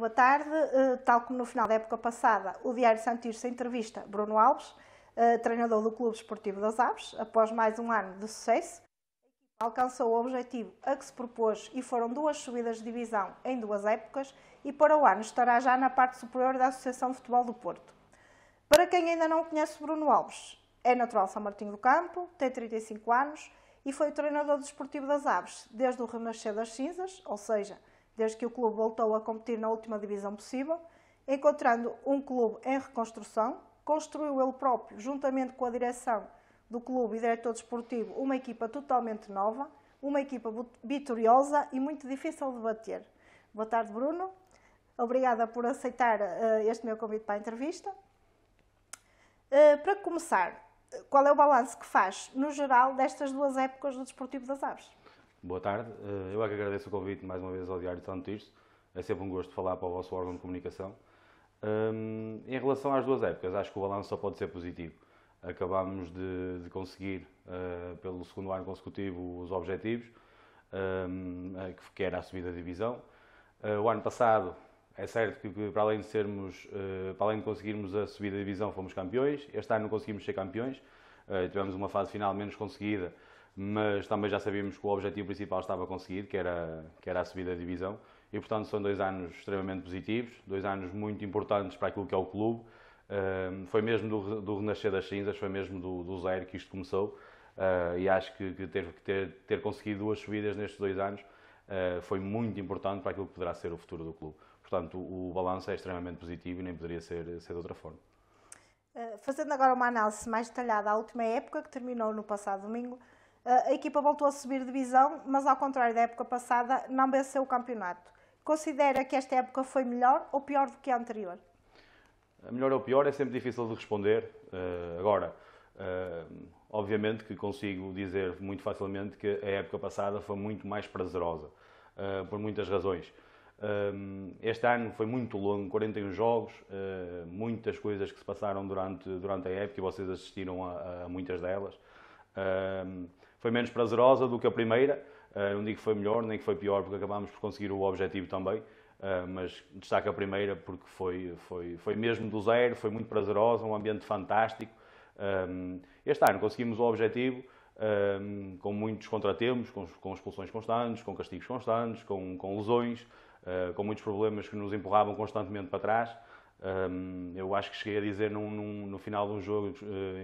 boa tarde. Tal como no final da época passada, o Diário Santirce entrevista Bruno Alves, treinador do Clube Desportivo das Aves. Após mais um ano de sucesso, a equipa alcançou o objetivo a que se propôs e foram 2 subidas de divisão em 2 épocas e para o ano estará já na parte superior da Associação de Futebol do Porto. Para quem ainda não conhece Bruno Alves, é natural de São Martinho do Campo, tem 35 anos e foi o treinador do Desportivo das Aves desde o renascer das cinzas, ou seja, desde que o clube voltou a competir na última divisão possível, encontrando um clube em reconstrução, construiu ele próprio, juntamente com a direção do clube e diretor desportivo, uma equipa totalmente nova, uma equipa vitoriosa e muito difícil de bater. Boa tarde, Bruno. Obrigada por aceitar este meu convite para a entrevista. Para começar, qual é o balanço que faz, no geral, destas 2 épocas do Desportivo das Aves? Boa tarde, eu é que agradeço o convite mais uma vez ao Diário de Santirce. É sempre um gosto falar para o vosso órgão de comunicação. Em relação às 2 épocas, acho que o balanço só pode ser positivo. Acabámos de conseguir, pelo segundo ano consecutivo, os objetivos, que era a subida da divisão. O ano passado, é certo que para além de conseguirmos a subida da divisão, fomos campeões. Este ano não conseguimos ser campeões. Tivemos uma fase final menos conseguida, mas também já sabíamos que o objetivo principal estava conseguido, que era a subida da divisão. E, portanto, são 2 anos extremamente positivos, 2 anos muito importantes para aquilo que é o clube. Foi mesmo do renascer das cinzas, foi mesmo do zero que isto começou. E acho que ter conseguido 2 subidas nestes 2 anos foi muito importante para aquilo que poderá ser o futuro do clube. Portanto, o balanço é extremamente positivo e nem poderia ser de outra forma. Fazendo agora uma análise mais detalhada à última época, que terminou no passado domingo, a equipa voltou a subir de divisão, mas ao contrário da época passada, não venceu o campeonato. Considera que esta época foi melhor ou pior do que a anterior? Melhor ou pior é sempre difícil de responder. Agora, obviamente que consigo dizer muito facilmente que a época passada foi muito mais prazerosa, por muitas razões. Este ano foi muito longo, 41 jogos, muitas coisas que se passaram durante a época e vocês assistiram a muitas delas. Foi menos prazerosa do que a primeira, não digo que foi melhor nem que foi pior, porque acabámos por conseguir o objetivo também, mas destaco a primeira porque foi mesmo do zero, foi muito prazerosa, um ambiente fantástico. Este ano conseguimos o objetivo com muitos contratempos, com expulsões constantes, com castigos constantes, com lesões, com muitos problemas que nos empurravam constantemente para trás. Eu acho que cheguei a dizer no final de um jogo,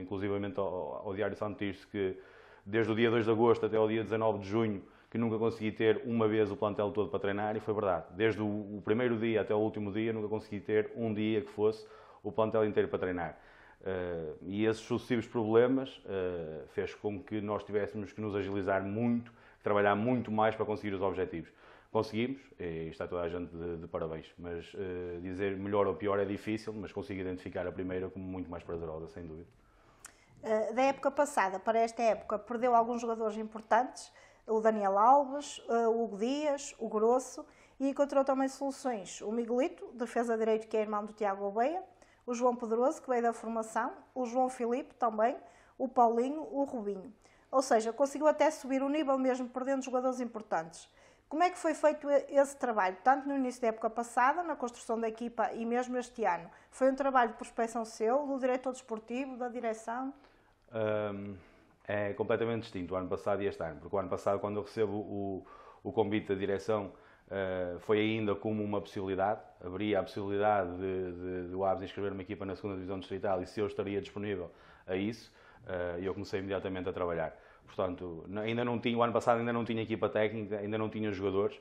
inclusivamente ao Diário Santirce, que desde o dia 2 de agosto até o dia 19 de junho, que nunca consegui ter uma vez o plantel todo para treinar, e foi verdade. Desde o primeiro dia até o último dia, nunca consegui ter um dia que fosse o plantel inteiro para treinar. E esses sucessivos problemas fez com que nós tivéssemos que nos agilizar muito, trabalhar muito mais para conseguir os objetivos. Conseguimos, e está toda a gente de parabéns, mas dizer melhor ou pior é difícil, mas consigo identificar a primeira como muito mais prazerosa, sem dúvida. Da época passada para esta época, perdeu alguns jogadores importantes, o Daniel Alves, o Hugo Dias, o Grosso, e encontrou também soluções. O Miguelito, defesa direito, que é irmão do Tiago Obeia, o João Pedroso, que veio da formação, o João Filipe também, o Paulinho, o Rubinho. Ou seja, conseguiu até subir o nível mesmo perdendo jogadores importantes. Como é que foi feito esse trabalho, tanto no início da época passada, na construção da equipa e mesmo este ano? Foi um trabalho de prospecção seu, do diretor desportivo, da direção? É completamente distinto o ano passado e este ano, porque o ano passado, quando eu recebo o convite da direção, foi ainda como uma possibilidade, haveria a possibilidade de o Aves inscrever uma equipa na 2ª Divisão Distrital e se eu estaria disponível a isso, e eu comecei imediatamente a trabalhar. Portanto, o ano passado ainda não tinha equipa técnica, ainda não tinha jogadores,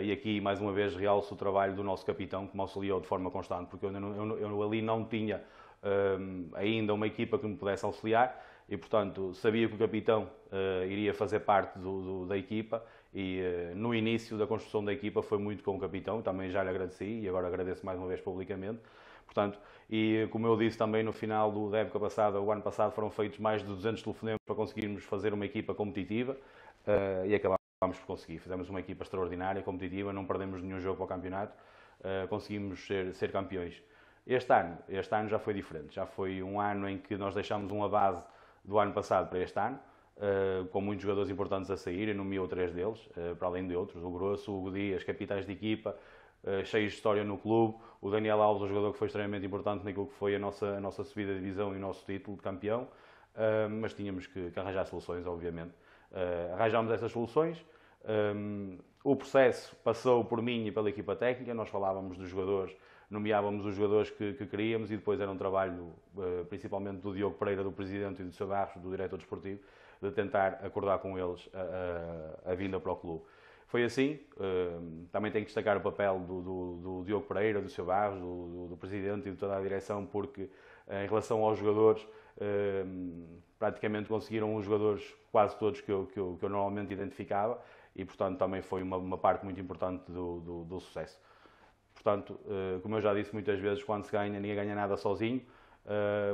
e aqui mais uma vez realço o trabalho do nosso capitão, que me auxiliou de forma constante, porque eu ali não tinha ainda uma equipa que me pudesse auxiliar, e portanto sabia que o capitão iria fazer parte da equipa, e no início da construção da equipa foi muito com o capitão, também já lhe agradeci e agora agradeço mais uma vez publicamente. Portanto, e como eu disse também no final da época passada, o ano passado foram feitos mais de 200 telefonemas para conseguirmos fazer uma equipa competitiva, e acabámos por conseguir. Fizemos uma equipa extraordinária, competitiva, não perdemos nenhum jogo para o campeonato, conseguimos ser campeões. Este ano já foi diferente, já foi um ano em que nós deixámos uma base do ano passado para este ano, com muitos jogadores importantes a sair, eu nomeei 3 deles, para além de outros, o Grosso, o Hugo Dias, capitais de equipa, cheios de história no clube. O Daniel Alves, um jogador que foi extremamente importante naquilo que foi a nossa subida de divisão e o nosso título de campeão, mas tínhamos que arranjar soluções, obviamente. Arranjámos essas soluções. O processo passou por mim e pela equipa técnica, nós falávamos dos jogadores, nomeávamos os jogadores que queríamos e depois era um trabalho principalmente do Diogo Pereira, do Presidente, e do Sr. Barros, do Diretor Desportivo, de tentar acordar com eles a vinda para o clube. Foi assim, também tenho que destacar o papel do Diogo Pereira, do Sr. Barros, do Presidente e de toda a direção, porque em relação aos jogadores, praticamente conseguiram os jogadores quase todos que eu normalmente identificava e, portanto, também foi uma parte muito importante do sucesso. Portanto, como eu já disse muitas vezes, quando se ganha, ninguém ganha nada sozinho.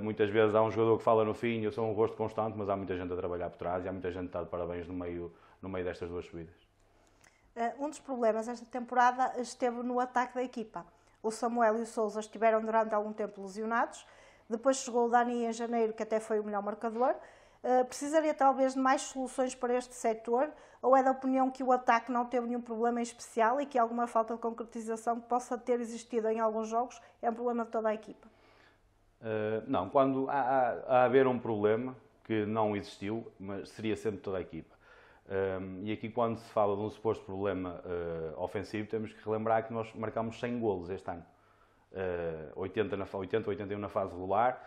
Muitas vezes há um jogador que fala no fim, eu sou um rosto constante, mas há muita gente a trabalhar por trás e há muita gente que está de parabéns no meio destas duas subidas. Um dos problemas esta temporada esteve no ataque da equipa. O Samuel e o Sousa estiveram durante algum tempo lesionados. Depois chegou o Dani em janeiro, que até foi o melhor marcador. Precisaria talvez de mais soluções para este setor? Ou é da opinião que o ataque não teve nenhum problema em especial e que alguma falta de concretização que possa ter existido em alguns jogos é um problema de toda a equipa? Não, quando há haver um problema que não existiu, mas seria sempre toda a equipa. E aqui, quando se fala de um suposto problema ofensivo, temos que relembrar que nós marcámos 100 golos este ano. 80, 81 na fase regular,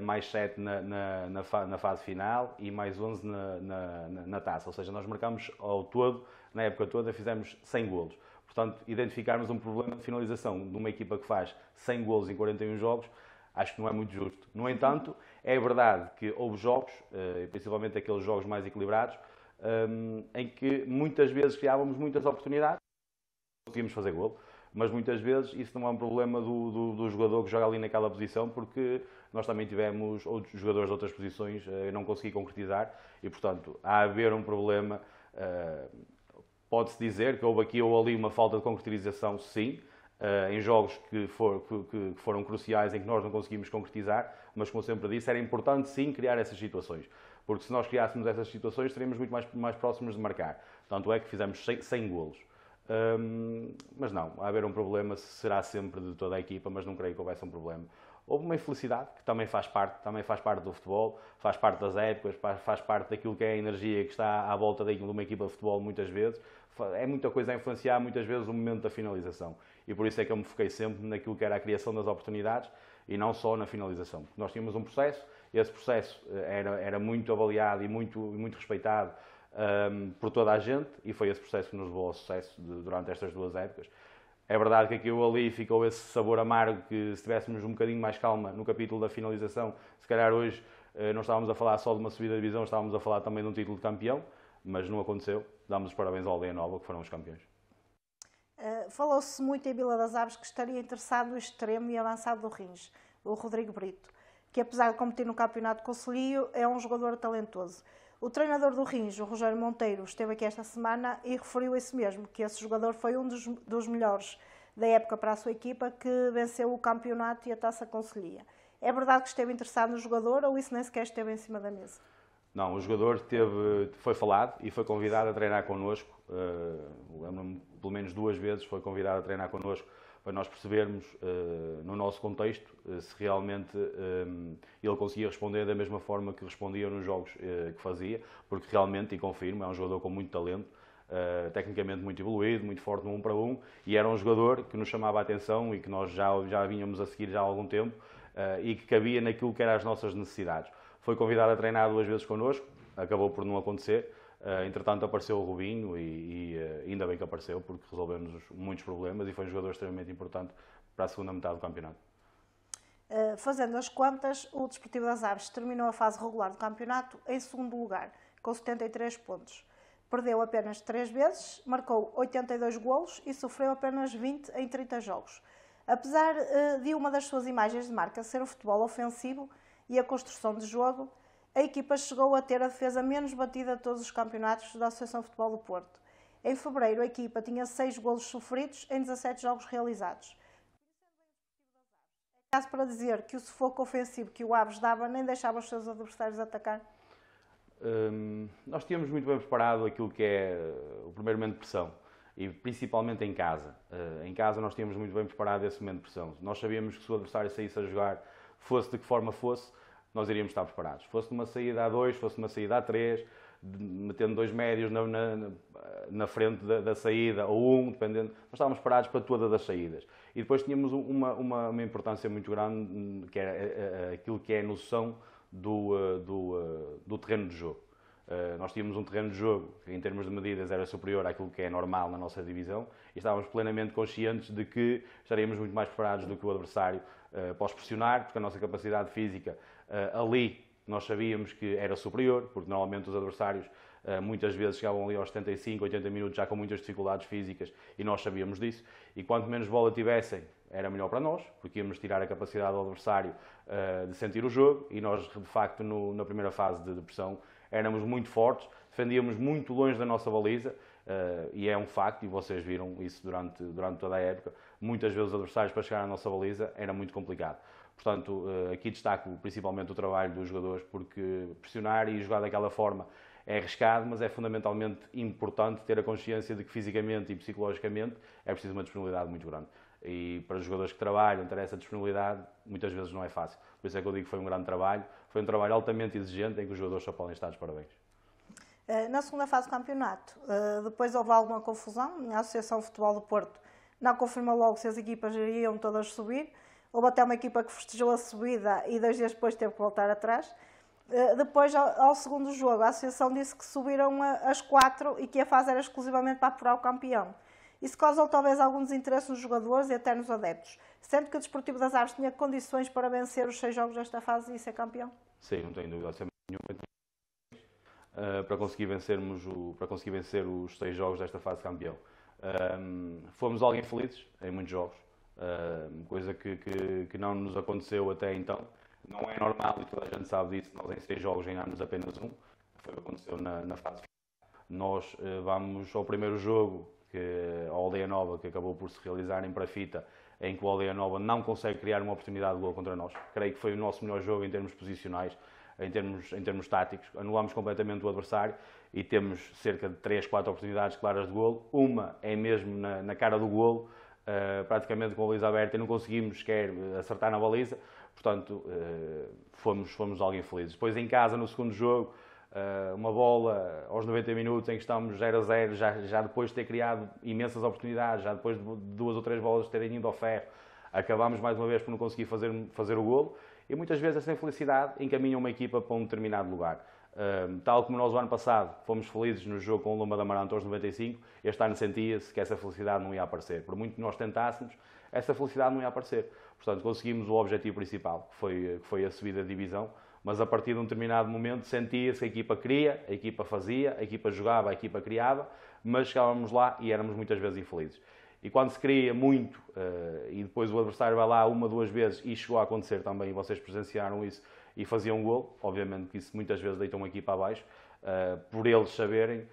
mais 7 na fase final e mais 11 na taça. Ou seja, nós marcámos ao todo, na época toda, fizemos 100 golos. Portanto, identificarmos um problema de finalização de uma equipa que faz 100 golos em 41 jogos, acho que não é muito justo. No entanto, é verdade que houve jogos, principalmente aqueles jogos mais equilibrados, em que muitas vezes criávamos muitas oportunidades, conseguimos fazer golo, mas muitas vezes isso não é um problema do jogador que joga ali naquela posição, porque nós também tivemos outros jogadores de outras posições e não consegui concretizar e, portanto, a haver um problema, pode-se dizer que houve aqui ou ali uma falta de concretização, sim, em jogos que foram cruciais em que nós não conseguimos concretizar, mas como eu sempre disse, era importante sim criar essas situações, porque se nós criássemos essas situações estaríamos muito mais próximos de marcar. Tanto é que fizemos 100 golos. Mas não, a haver um problema será sempre de toda a equipa, mas não creio que houvesse um problema. Houve uma infelicidade, que também faz parte do futebol, faz parte das épocas, faz parte daquilo que é a energia que está à volta de uma equipa de futebol muitas vezes. É muita coisa a influenciar muitas vezes o momento da finalização. E por isso é que eu me foquei sempre naquilo que era a criação das oportunidades e não só na finalização. Nós tínhamos um processo, esse processo era muito avaliado e muito respeitado por toda a gente e foi esse processo que nos levou ao sucesso durante estas duas épocas. É verdade que aqui ou ali ficou esse sabor amargo que se tivéssemos um bocadinho mais calma no capítulo da finalização, se calhar hoje não estávamos a falar só de uma subida de divisão, estávamos a falar também de um título de campeão, mas não aconteceu. Damos os parabéns ao Aldeia Nova, que foram os campeões. Falou-se muito em Vila das Aves que estaria interessado no extremo e avançado do Rins, o Rodrigo Brito, que apesar de competir no campeonato de Conselho, é um jogador talentoso. O treinador do Rins, o Rogério Monteiro, esteve aqui esta semana e referiu isso mesmo, que esse jogador foi um dos melhores da época para a sua equipa, que venceu o campeonato e a Taça Conselhia. É verdade que esteve interessado no jogador ou isso nem sequer esteve em cima da mesa? Não, o jogador foi falado e foi convidado a treinar connosco. Lembro-me, pelo menos 2 vezes foi convidado a treinar connosco para nós percebermos, no nosso contexto, se realmente ele conseguia responder da mesma forma que respondia nos jogos que fazia, porque realmente, e confirmo, é um jogador com muito talento, tecnicamente muito evoluído, muito forte no 1 para 1, e era um jogador que nos chamava a atenção e que nós já vínhamos a seguir já há algum tempo e que cabia naquilo que eram as nossas necessidades. Foi convidado a treinar 2 vezes connosco, acabou por não acontecer. Entretanto, apareceu o Rubinho e ainda bem que apareceu, porque resolveu-nos muitos problemas e foi um jogador extremamente importante para a segunda metade do campeonato. Fazendo as contas, o Desportivo das Aves terminou a fase regular do campeonato em segundo lugar, com 73 pontos. Perdeu apenas 3 vezes, marcou 82 golos e sofreu apenas 20 em 30 jogos. Apesar de uma das suas imagens de marca ser o futebol ofensivo e a construção de jogo, a equipa chegou a ter a defesa menos batida de todos os campeonatos da Associação de Futebol do Porto. Em fevereiro, a equipa tinha 6 golos sofridos em 17 jogos realizados. É caso para dizer que o sufoco ofensivo que o Aves dava nem deixava os seus adversários atacar? Nós tínhamos muito bem preparado aquilo que é o primeiro momento de pressão. e principalmente em casa. Em casa nós tínhamos muito bem preparado esse momento de pressão. Nós sabíamos que se o adversário saísse a jogar, fosse de que forma fosse, nós iríamos estar preparados. Fosse numa saída a 2, fosse numa saída a 3, metendo 2 médios na frente da saída, ou 1, dependendo, nós estávamos preparados para todas as saídas. E depois tínhamos uma importância muito grande, que era aquilo que é a noção do terreno de jogo. Nós tínhamos um terreno de jogo que, em termos de medidas, era superior àquilo que é normal na nossa divisão e estávamos plenamente conscientes de que estaríamos muito mais preparados do que o adversário para os pressionar, porque a nossa capacidade física ali nós sabíamos que era superior, porque normalmente os adversários muitas vezes chegavam ali aos 75, 80 minutos já com muitas dificuldades físicas e nós sabíamos disso. E quanto menos bola tivessem, era melhor para nós, porque íamos tirar a capacidade do adversário de sentir o jogo e nós, de facto, na primeira fase de pressão, éramos muito fortes, defendíamos muito longe da nossa baliza e é um facto, e vocês viram isso durante toda a época, muitas vezes os adversários para chegar à nossa baliza era muito complicado. Portanto, aqui destaco principalmente o trabalho dos jogadores, porque pressionar e jogar daquela forma é arriscado, mas é fundamentalmente importante ter a consciência de que fisicamente e psicologicamente é preciso uma disponibilidade muito grande. E para os jogadores que trabalham, ter essa disponibilidade, muitas vezes não é fácil. Por isso é que eu digo que foi um grande trabalho, foi um trabalho altamente exigente em que os jogadores só podem estar de parabéns. Na segunda fase do campeonato, depois houve alguma confusão. A Associação de Futebol do Porto não confirmou logo se as equipas iriam todas subir. Houve até uma equipa que festejou a subida e 2 dias depois teve que voltar atrás. Depois, ao segundo jogo, a Associação disse que subiram as 4 e que a fase era exclusivamente para apurar o campeão. Isso causou talvez algum desinteresse nos jogadores e até nos adeptos, sendo que o Desportivo das Aves tinha condições para vencer os 6 jogos desta fase e ser campeão. Sim, não tenho dúvida nenhuma. Para conseguir vencer os 6 jogos desta fase de campeão. Fomos algo infelizes em muitos jogos, coisa que não nos aconteceu até então. Não é normal, e toda a gente sabe disso, nós em 6 jogos ganhámos apenas 1, foi o que aconteceu na fase final. Nós vamos ao primeiro jogo, a Aldeia Nova, que acabou por se realizar em Prafita, em que o Aldeia Nova não consegue criar uma oportunidade de gol contra nós. Creio que foi o nosso melhor jogo em termos posicionais, em termos táticos. Anulámos completamente o adversário e temos cerca de 3, 4 oportunidades claras de golo. Uma é mesmo na cara do golo, praticamente com a baliza aberta, e não conseguimos sequer acertar na baliza. Portanto, fomos algo infelizes. Depois, em casa, no segundo jogo, uma bola aos 90 minutos em que estamos 0-0, já depois de ter criado imensas oportunidades, já depois de 2 ou 3 bolas terem ido ao ferro, acabámos mais uma vez por não conseguir fazer o golo. E muitas vezes essa infelicidade encaminha uma equipa para um determinado lugar. Tal como nós o ano passado fomos felizes no jogo com o Lomba da Amarante aos 95, este ano sentia-se que essa felicidade não ia aparecer. Por muito que nós tentássemos, essa felicidade não ia aparecer. Portanto, conseguimos o objetivo principal, que foi a subida de divisão, mas a partir de um determinado momento sentia-se que a equipa queria, a equipa fazia, a equipa jogava, a equipa criava, mas chegávamos lá e éramos muitas vezes infelizes. E quando se queria muito, e depois o adversário vai lá 1, 2 vezes, e chegou a acontecer também, e vocês presenciaram isso, e faziam um golo, obviamente que isso muitas vezes deita uma equipa abaixo, por eles saberem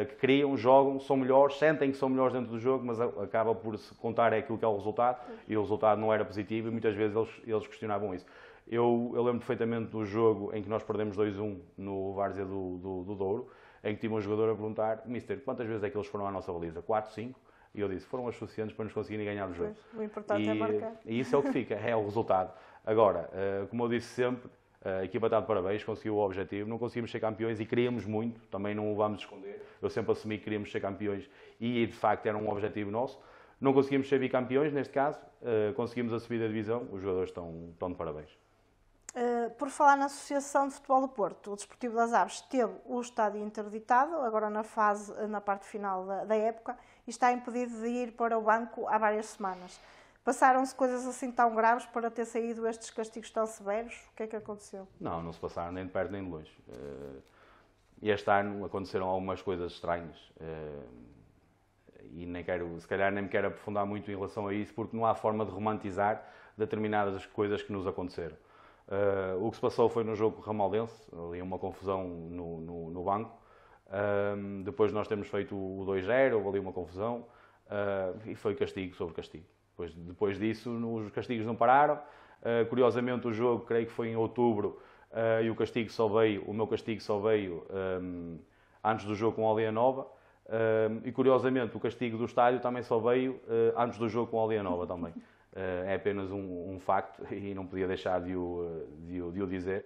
que queriam, jogam, são melhores, sentem que são melhores dentro do jogo, mas acaba por se contar aquilo que é o resultado, e o resultado não era positivo, e muitas vezes eles questionavam isso. Eu lembro perfeitamente do jogo em que nós perdemos 2-1 no Várzea do Douro, em que tinha um jogador a perguntar: Mister, quantas vezes é que eles foram à nossa baliza? 4, 5? E eu disse: foram as suficientes para nos conseguirem ganhar o jogo. Pois, o importante é marcar. E isso é o que fica, é o resultado. Agora, como eu disse sempre, a equipa está de parabéns, conseguiu o objetivo, não conseguimos ser campeões e queríamos muito, também não o vamos esconder. Eu sempre assumi que queríamos ser campeões e de facto era um objetivo nosso. Não conseguimos ser bicampeões, neste caso, conseguimos a subida da divisão, os jogadores estão de parabéns. Por falar na Associação de Futebol do Porto, o Desportivo das Aves teve o estádio interditado, agora na parte final da época, e está impedido de ir para o banco há várias semanas. Passaram-se coisas assim tão graves para ter saído estes castigos tão severos? O que é que aconteceu? Não se passaram nem de perto nem de longe. Este ano aconteceram algumas coisas estranhas e se calhar nem me quero aprofundar muito em relação a isso, porque não há forma de romantizar determinadas coisas que nos aconteceram. O que se passou foi no jogo com o Ramaldense, ali uma confusão no banco. Depois nós temos feito o 2-0, houve ali uma confusão e foi castigo sobre castigo. Depois disso, os castigos não pararam. Curiosamente, o jogo, creio que foi em outubro, e o meu castigo só veio antes do jogo com a Aldeia Nova. E curiosamente o castigo do estádio também só veio antes do jogo com a Aldeia Nova também. É apenas um facto e não podia deixar de o dizer.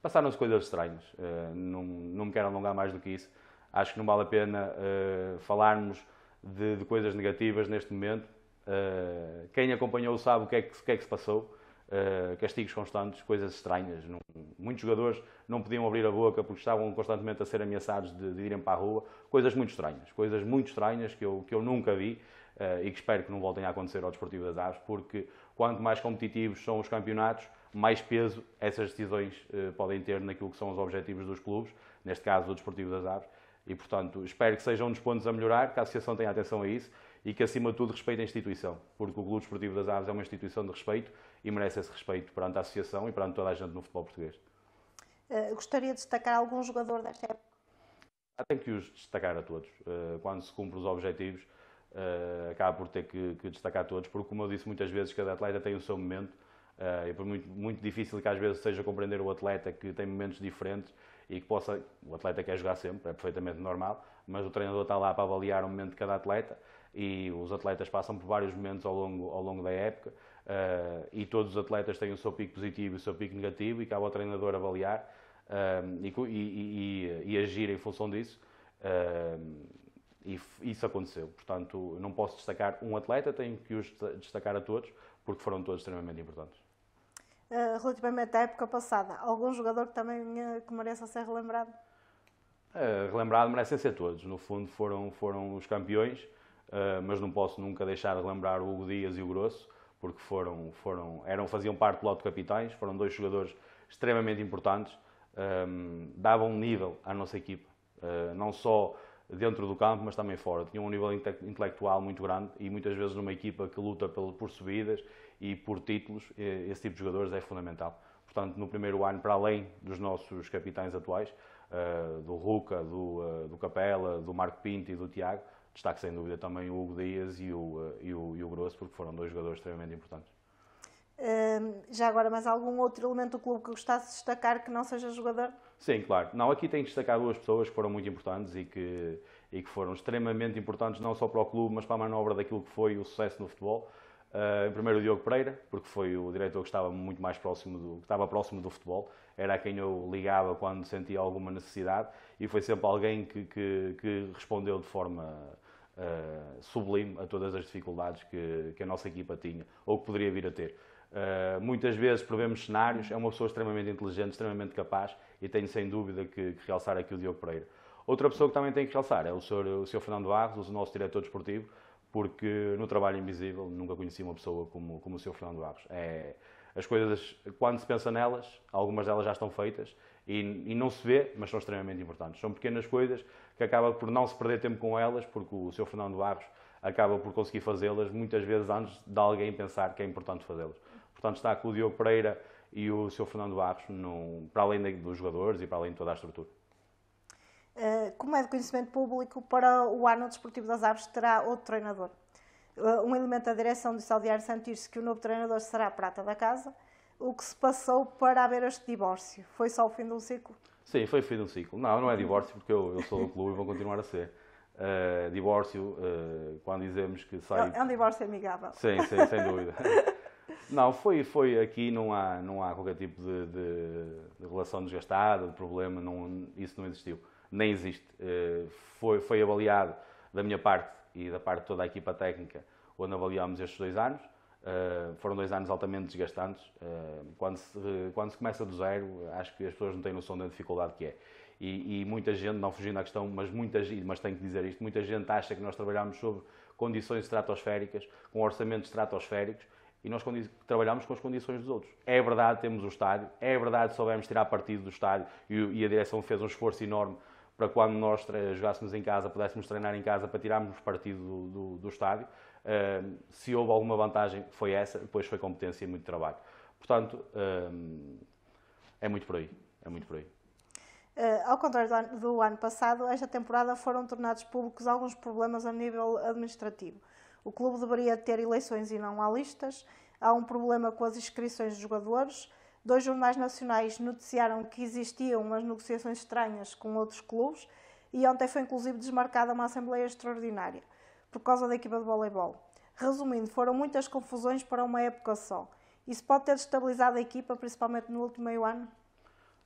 Passaram-se coisas estranhas, não me quero alongar mais do que isso. Acho que não vale a pena falarmos de coisas negativas neste momento. Quem acompanhou sabe o que é que se passou. Castigos constantes, coisas estranhas. Muitos jogadores não podiam abrir a boca porque estavam constantemente a ser ameaçados de irem para a rua. Coisas muito estranhas que eu nunca vi e que espero que não voltem a acontecer ao Desportivo das Aves, porque quanto mais competitivos são os campeonatos, mais peso essas decisões podem ter naquilo que são os objetivos dos clubes, neste caso do Desportivo das Aves. E, portanto, espero que seja um dos pontos a melhorar, que a Associação tenha atenção a isso e que, acima de tudo, respeite a instituição, porque o Clube Desportivo das Aves é uma instituição de respeito e merece esse respeito perante a Associação e perante toda a gente no futebol português. Gostaria de destacar algum jogador desta época? Tenho que os destacar a todos. Quando se cumpre os objetivos, acaba por ter que destacar todos, porque, como eu disse muitas vezes, cada atleta tem o seu momento. É por muito difícil que às vezes seja compreender o atleta que tem momentos diferentes e que possa, o atleta quer jogar sempre, é perfeitamente normal, mas o treinador está lá para avaliar o momento de cada atleta e os atletas passam por vários momentos ao longo da época e todos os atletas têm o seu pico positivo e o seu pico negativo e cabe ao treinador avaliar e agir em função disso. E isso aconteceu, portanto não posso destacar um atleta, tenho que os destacar a todos porque foram todos extremamente importantes. Relativamente à época passada, algum jogador que também que mereça ser relembrado? Relembrado merecem ser todos, no fundo foram os campeões, mas não posso nunca deixar de lembrar o Hugo Dias e o Grosso, porque faziam parte do lote de capitães, foram dois jogadores extremamente importantes, davam um nível à nossa equipa, não só dentro do campo, mas também fora. Tinham um nível intelectual muito grande e muitas vezes numa equipa que luta por subidas e por títulos, esse tipo de jogadores é fundamental. Portanto, no primeiro ano, para além dos nossos capitães atuais, do Ruca, do Capela, do Marco Pinto e do Tiago, destaque sem dúvida também o Hugo Dias e o Grosso, porque foram dois jogadores extremamente importantes. Já agora, mais algum outro elemento do clube que gostasse de destacar que não seja jogador? Sim, claro. Não, aqui tenho que destacar duas pessoas que foram muito importantes e que foram extremamente importantes não só para o clube, mas para a manobra daquilo que foi o sucesso no futebol. Em primeiro o Diogo Pereira, porque foi o diretor que estava muito mais próximo do futebol, era a quem eu ligava quando sentia alguma necessidade e foi sempre alguém que respondeu de forma sublime a todas as dificuldades que a nossa equipa tinha ou que poderia vir a ter. Muitas vezes prevemos cenários, é uma pessoa extremamente inteligente, extremamente capaz e tenho sem dúvida que realçar aqui o Diogo Pereira. Outra pessoa que também tenho que realçar é o Sr. Fernando Barros, o nosso diretor desportivo, porque no trabalho invisível nunca conheci uma pessoa como o Sr. Fernando Barros. As coisas, quando se pensa nelas, algumas delas já estão feitas e não se vê, mas são extremamente importantes. São pequenas coisas que acaba por não se perder tempo com elas, porque o Sr. Fernando Barros acaba por conseguir fazê-las muitas vezes antes de alguém pensar que é importante fazê-las. Portanto, está com o Diogo Pereira e o Sr. Fernando Barros, para além dos jogadores e para além de toda a estrutura. Como é de conhecimento público, para o ano desportivo das Aves terá outro treinador. Um elemento da direção disse ao Diário Santirce que o novo treinador será a prata da casa. O que se passou para haver este divórcio? Foi só o fim de um ciclo? Sim, foi o fim de um ciclo. Não é divórcio porque eu sou do clube e vou continuar a ser. Divórcio, quando dizemos que sai... É um divórcio amigável. Sim, sem dúvida. Não, foi aqui, não há qualquer tipo de relação desgastada, de problema, isso não existiu. Nem existe. Foi avaliado da minha parte e da parte de toda a equipa técnica, onde avaliámos estes 2 anos. Foram 2 anos altamente desgastantes. Quando se começa do zero, acho que as pessoas não têm noção da dificuldade que é. E muita gente, não fugindo à questão, mas tenho que dizer isto, muita gente acha que nós trabalhamos sob condições estratosféricas, com orçamentos estratosféricos, e nós trabalhamos com as condições dos outros. É verdade, temos o estádio, é verdade, soubemos tirar partido do estádio e a direção fez um esforço enorme para quando nós jogássemos em casa, pudéssemos treinar em casa para tirarmos partido do estádio. Se houve alguma vantagem, foi essa, depois foi competência e muito trabalho. Portanto, é muito por aí. Ao contrário do ano passado, esta temporada foram tornados públicos alguns problemas a nível administrativo. O clube deveria ter eleições e não há listas. Há um problema com as inscrições de jogadores. 2 jornais nacionais noticiaram que existiam umas negociações estranhas com outros clubes e ontem foi inclusive desmarcada uma assembleia extraordinária por causa da equipa de voleibol. Resumindo, foram muitas confusões para uma época só. Isso pode ter destabilizado a equipa, principalmente no último meio ano?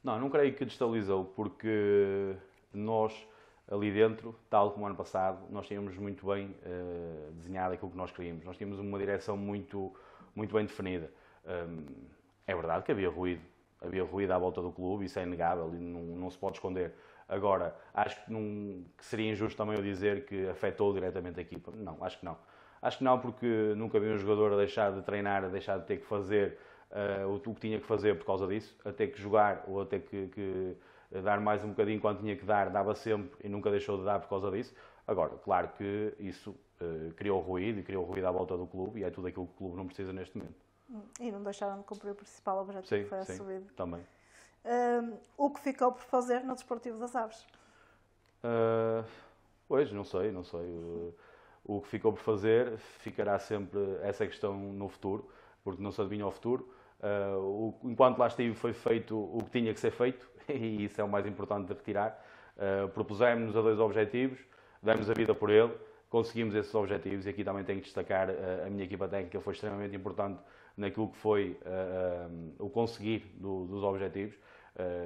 Não creio que destabilizou, porque nós ali dentro, tal como o ano passado, nós tínhamos muito bem desenhado aquilo que nós queríamos. Nós tínhamos uma direção muito bem definida. É verdade que havia ruído à volta do clube, isso é inegável e não se pode esconder. Agora, acho que seria injusto também eu dizer que afetou diretamente a equipa. Não, acho que não. Acho que não, porque nunca vi um jogador a deixar de treinar, a deixar de ter que fazer o que tinha que fazer por causa disso, a ter que jogar ou a ter que dar mais um bocadinho quando tinha que dar, dava sempre e nunca deixou de dar por causa disso. Agora, claro que isso criou ruído à volta do clube e é tudo aquilo que o clube não precisa neste momento. E não deixaram de cumprir o principal objetivo, que foi a subida. Também. O que ficou por fazer no Desportivo das Aves? Pois, não sei. O que ficou por fazer ficará sempre essa questão no futuro, porque não se adivinha o futuro. Enquanto lá estive foi feito o que tinha que ser feito e isso é o mais importante de retirar. Propusemos-nos a 2 objetivos, demos a vida por ele, conseguimos esses objetivos e aqui também tenho que destacar a minha equipa técnica, foi extremamente importante naquilo que foi o conseguir dos objetivos.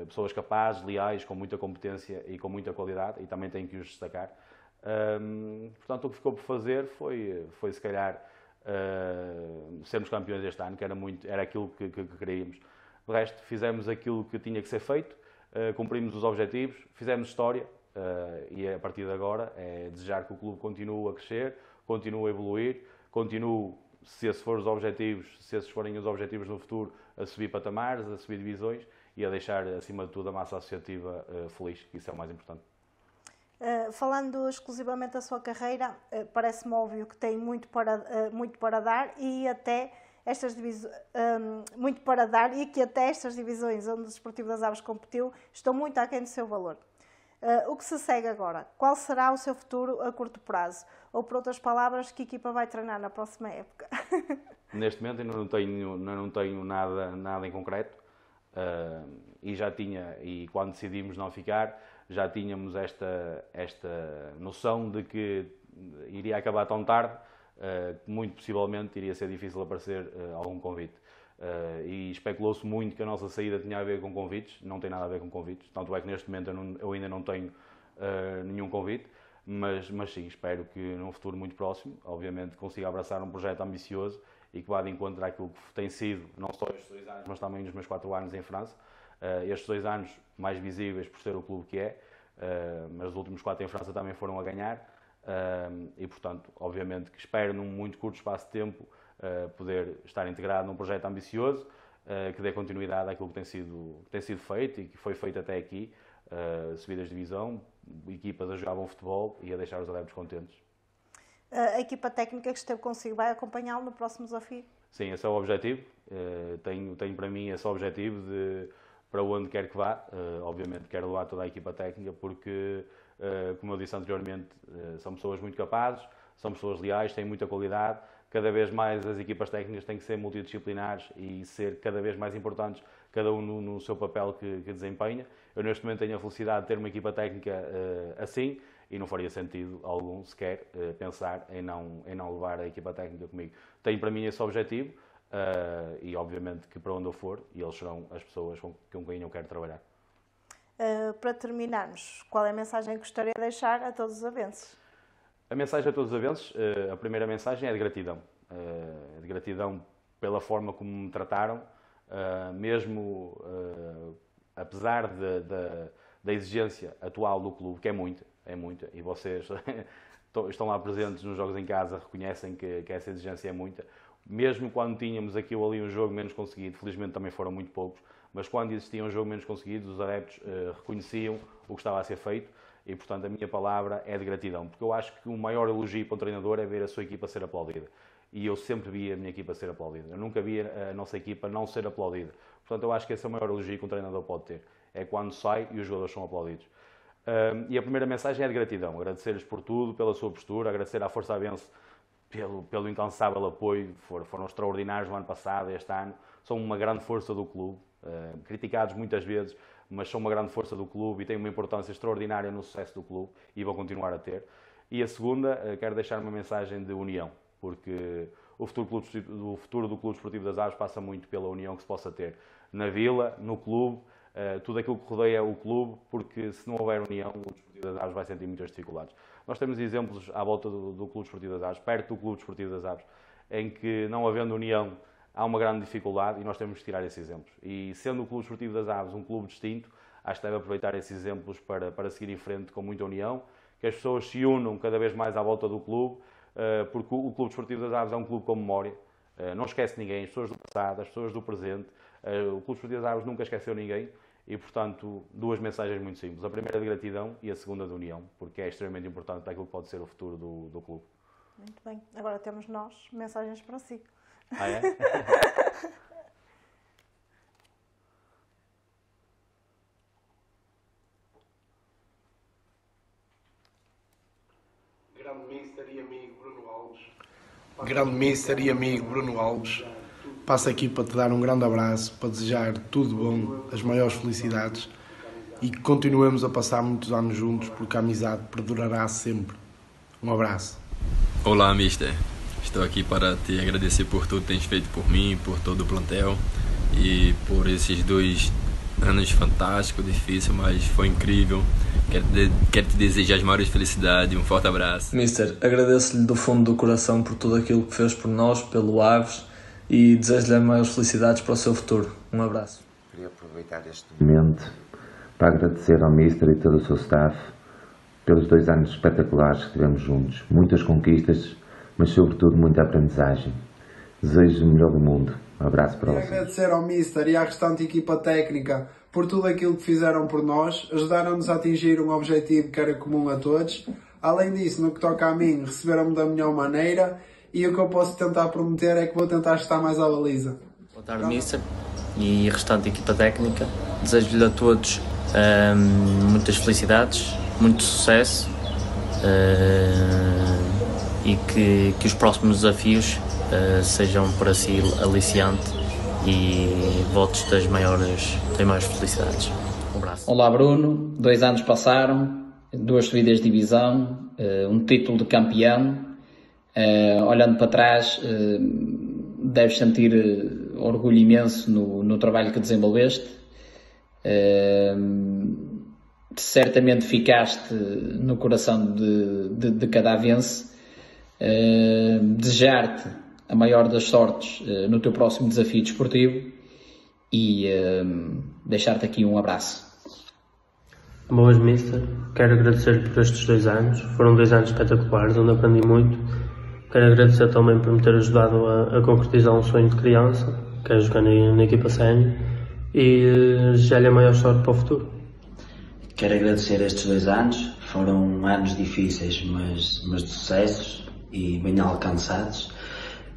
Pessoas capazes, leais, com muita competência e com muita qualidade e também tenho que os destacar. Portanto, o que ficou por fazer foi se calhar sermos campeões este ano, que era aquilo que queríamos. De resto, fizemos aquilo que tinha que ser feito, cumprimos os objetivos, fizemos história e a partir de agora é desejar que o clube continue a crescer, continue a evoluir, continue, se esses forem os objetivos no futuro, a subir patamares, a subir divisões e a deixar, acima de tudo, a massa associativa feliz, que isso é o mais importante. Falando exclusivamente da sua carreira, parece-me óbvio que tem muito para dar e até estas muito para dar e que até estas divisões onde o Desportivo das Aves competiu estão muito aquém do seu valor. O que se segue agora? Qual será o seu futuro a curto prazo? Ou, por outras palavras, que equipa vai treinar na próxima época? Neste momento ainda não tenho nada em concreto e quando decidimos não ficar, já tínhamos esta noção de que iria acabar tão tarde que muito possivelmente iria ser difícil aparecer algum convite. E especulou-se muito que a nossa saída tinha a ver com convites, não tem nada a ver com convites, tanto é que neste momento eu ainda não tenho nenhum convite, mas sim, espero que num futuro muito próximo, obviamente, consiga abraçar um projeto ambicioso e que vá de encontro àquilo que tem sido, não só estes 2 anos, mas também os meus 4 anos em França. Estes 2 anos mais visíveis por ser o clube que é, mas os últimos 4 em França também foram a ganhar e, portanto, obviamente que espero num muito curto espaço de tempo poder estar integrado num projeto ambicioso que dê continuidade àquilo que tem sido feito e que foi feito até aqui, subidas de divisão, equipas a jogar bom futebol e a deixar os adeptos contentes. A equipa técnica que esteve consigo vai acompanhá-lo no próximo desafio? Sim, esse é o objetivo. Tenho para mim esse objetivo de para onde quer que vá. Obviamente quero levar toda a equipa técnica porque, como eu disse anteriormente, são pessoas muito capazes, são pessoas leais, têm muita qualidade. Cada vez mais as equipas técnicas têm que ser multidisciplinares e ser cada vez mais importantes, cada um no seu papel que desempenha. Eu neste momento tenho a felicidade de ter uma equipa técnica assim e não faria sentido algum sequer pensar em não levar a equipa técnica comigo. Tenho para mim esse objetivo e obviamente que para onde eu for, e eles serão as pessoas com quem eu quero trabalhar. Para terminarmos, qual é a mensagem que gostaria de deixar a todos os avenses? A mensagem a todos os avenses, a primeira mensagem é de gratidão. De gratidão pela forma como me trataram, mesmo apesar da exigência atual do clube, que é muita, e vocês estão lá presentes nos jogos em casa, reconhecem que essa exigência é muita. Mesmo quando tínhamos aqui ou ali um jogo menos conseguido, felizmente também foram muito poucos, mas quando existia um jogo menos conseguido, os adeptos reconheciam o que estava a ser feito e, portanto, a minha palavra é de gratidão, porque eu acho que o maior elogio para um treinador é ver a sua equipa ser aplaudida. E eu sempre vi a minha equipa ser aplaudida. Eu nunca vi a nossa equipa não ser aplaudida. Portanto, eu acho que esse é o maior elogio que um treinador pode ter. É quando sai e os jogadores são aplaudidos. E a primeira mensagem é de gratidão. Agradecer-lhes por tudo, pela sua postura, agradecer à Força Avense pelo incansável apoio. Foram extraordinários no ano passado, este ano. São uma grande força do clube. Criticados muitas vezes, mas são uma grande força do clube e têm uma importância extraordinária no sucesso do clube e vão continuar a ter. E a segunda, quero deixar uma mensagem de união, porque o futuro do Clube Desportivo das Aves passa muito pela união que se possa ter na vila, no clube, tudo aquilo que rodeia o clube, porque se não houver união, o Clube Desportivo das Aves vai sentir muitas dificuldades. Nós temos exemplos à volta do Clube Desportivo das Aves, perto do Clube Desportivo das Aves, em que, não havendo união, há uma grande dificuldade e nós temos que tirar esses exemplos. E sendo o Clube Desportivo das Aves um clube distinto, acho que deve aproveitar esses exemplos para seguir em frente com muita união, que as pessoas se unam cada vez mais à volta do clube, porque o Clube Desportivo das Aves é um clube com memória, não esquece ninguém, as pessoas do passado, as pessoas do presente, o Clube Desportivo das Aves nunca esqueceu ninguém e, portanto, duas mensagens muito simples. A primeira de gratidão e a segunda de união, porque é extremamente importante para aquilo que pode ser o futuro do clube. Muito bem. Agora temos nós mensagens para si. Ah, é? Grande Mister e amigo Bruno Alves, passo aqui para te dar um grande abraço, para desejar tudo bom, as maiores felicidades e que continuemos a passar muitos anos juntos, porque a amizade perdurará sempre. Um abraço. Olá, Mister. Estou aqui para te agradecer por tudo que tens feito por mim, por todo o plantel e por esses 2 anos fantásticos, difícil, mas foi incrível. Quero te desejar as maiores felicidades, um forte abraço. Mister, agradeço-lhe do fundo do coração por tudo aquilo que fez por nós, pelo Aves, e desejo-lhe as maiores felicidades para o seu futuro. Um abraço. Queria aproveitar este momento para agradecer ao Mister e todo o seu staff pelos 2 anos espetaculares que tivemos juntos. Muitas conquistas, mas sobretudo muita aprendizagem. Desejo o melhor do mundo. Um abraço para vocês. Queria agradecer ao Mister e à restante equipa técnica por tudo aquilo que fizeram por nós, ajudaram-nos a atingir um objetivo que era comum a todos. Além disso, no que toca a mim, receberam-me da melhor maneira e o que eu posso tentar prometer é que vou tentar estar mais à baliza. Boa tarde, Mister, e restante equipa técnica. Desejo-lhe a todos muitas felicidades, muito sucesso e que os próximos desafios sejam para si aliciante e votos das maiores felicidades. Um abraço. Olá, Bruno. 2 anos passaram, 2 subidas de divisão, um título de campeão. Olhando para trás, deves sentir orgulho imenso no trabalho que desenvolveste. Certamente ficaste no coração de cada avense. Desejar-te a maior das sortes no teu próximo desafio desportivo e deixar-te aqui um abraço. Boas, Mister. Quero agradecer-lhe por estes 2 anos. Foram 2 anos espetaculares, onde aprendi muito. Quero agradecer também por me ter ajudado a concretizar um sonho de criança, que é jogar na equipa sénior, e desejar-lhe a maior sorte para o futuro. Quero agradecer estes 2 anos. Foram anos difíceis, mas de sucessos e bem alcançados.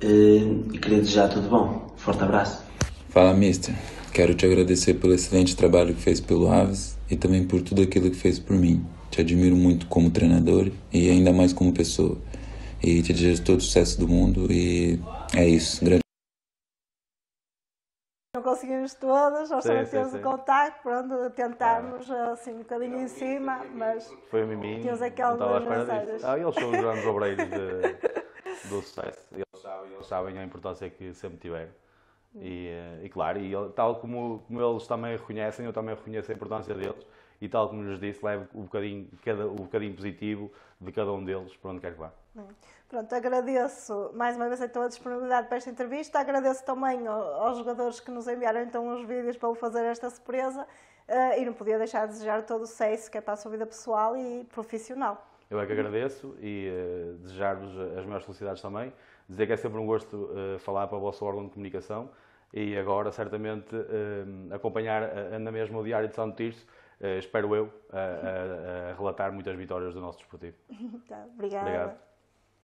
E queria desejar tudo bom. Forte abraço. Fala, Mister. Quero te agradecer pelo excelente trabalho que fez pelo Aves e também por tudo aquilo que fez por mim. Te admiro muito como treinador e ainda mais como pessoa. E te desejo todo o sucesso do mundo e é isso. Não conseguimos todas, nós também temos o contacto, pronto, tentarmos assim um bocadinho em cima, mas foi a mim, tínhamos aquelas mensagens. Eles são os grandes obreiros do sucesso, eles sabem a importância que sempre tiveram. E claro, tal como eles também reconhecem, eu também reconheço a importância deles e tal como lhes disse, levo o bocadinho positivo de cada um deles para onde quer que vá. Pronto, agradeço mais uma vez então a disponibilidade para esta entrevista, agradeço também aos jogadores que nos enviaram então os vídeos para fazer esta surpresa e não podia deixar de desejar todo o sucesso que é para a sua vida pessoal e profissional. Eu é que agradeço e desejar-vos as maiores felicidades também, dizer que é sempre um gosto falar para o vosso órgão de comunicação e agora certamente acompanhar na mesma o Diário de Santo Tirso, espero eu, a relatar muitas vitórias do nosso desportivo. Tá, obrigada. Obrigado.